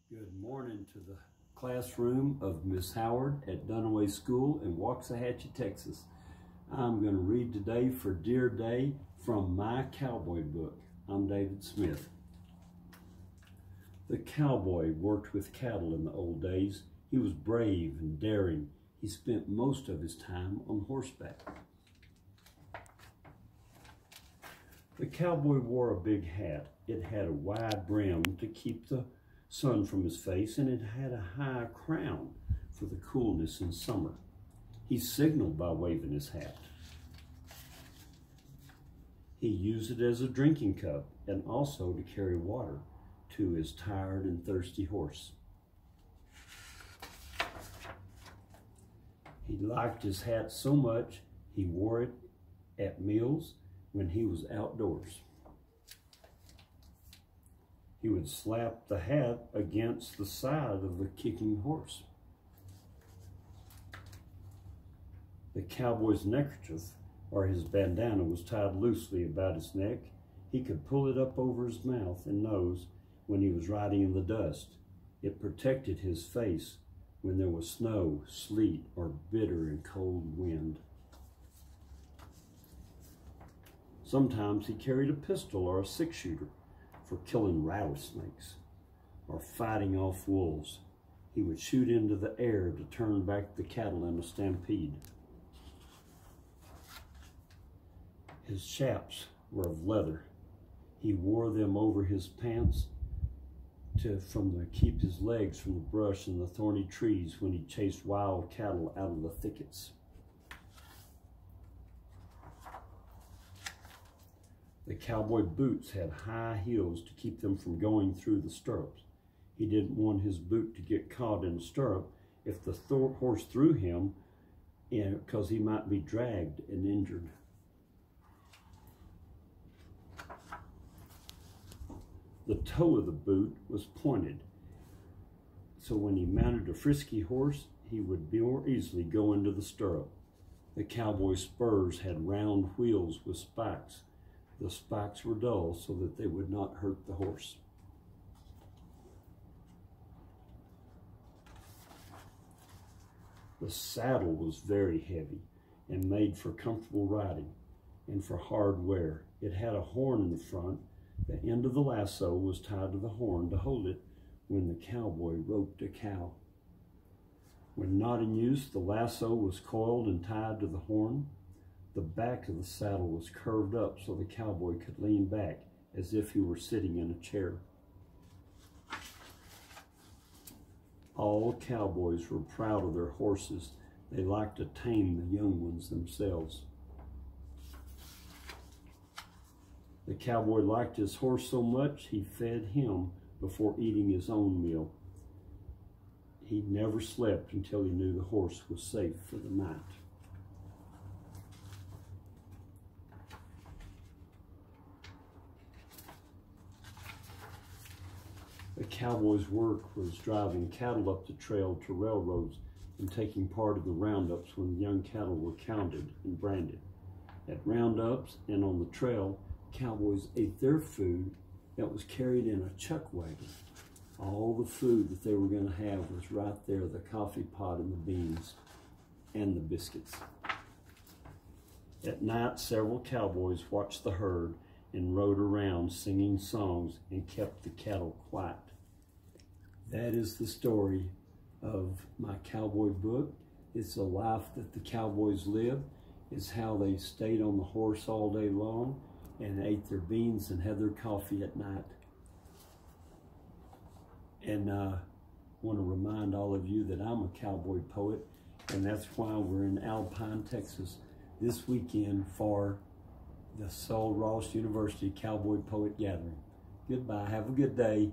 Good morning to the classroom of Miss Howard at Dunaway School in Waxahachie, Texas. I'm going to read today for Deer Day from my Cowboy book. I'm David Smith. The cowboy worked with cattle in the old days. He was brave and daring. He spent most of his time on horseback. The cowboy wore a big hat. It had a wide brim to keep the sun from his face, and it had a high crown for the coolness in summer. He signaled by waving his hat. He used it as a drinking cup and also to carry water to his tired and thirsty horse. He liked his hat so much he wore it at meals when he was outdoors. He would slap the hat against the side of the kicking horse. The cowboy's neckerchief, or his bandana, was tied loosely about his neck. He could pull it up over his mouth and nose when he was riding in the dust. It protected his face when there was snow, sleet, or bitter and cold wind. Sometimes he carried a pistol or a six-shooter for killing rattlesnakes or fighting off wolves. He would shoot into the air to turn back the cattle in a stampede. His chaps were of leather. He wore them over his pants to keep his legs from the brush and the thorny trees when he chased wild cattle out of the thickets. The cowboy boots had high heels to keep them from going through the stirrups. He didn't want his boot to get caught in a stirrup if the horse threw him, because he might be dragged and injured. The toe of the boot was pointed, so when he mounted a frisky horse, he would more easily go into the stirrup. The cowboy spurs had round wheels with spikes. The spikes were dull so that they would not hurt the horse. The saddle was very heavy and made for comfortable riding and for hard wear. It had a horn in the front. The end of the lasso was tied to the horn to hold it when the cowboy roped a cow. When not in use, the lasso was coiled and tied to the horn. The back of the saddle was curved up so the cowboy could lean back as if he were sitting in a chair. All cowboys were proud of their horses. They liked to tame the young ones themselves. The cowboy liked his horse so much he fed him before eating his own meal. He never slept until he knew the horse was safe for the night. The cowboy's work was driving cattle up the trail to railroads and taking part in the roundups when young cattle were counted and branded. At roundups and on the trail, cowboys ate their food that was carried in a chuck wagon. All the food that they were going to have was right there, the coffee pot and the beans and the biscuits. At night, several cowboys watched the herd and rode around singing songs and kept the cattle quiet. That is the story of my cowboy book. It's a life that the cowboys lived. It's how they stayed on the horse all day long and ate their beans and had their coffee at night. And I want to remind all of you that I'm a cowboy poet, and that's why we're in Alpine, Texas this weekend for the Sul Ross University Cowboy Poet Gathering. Goodbye. Have a good day.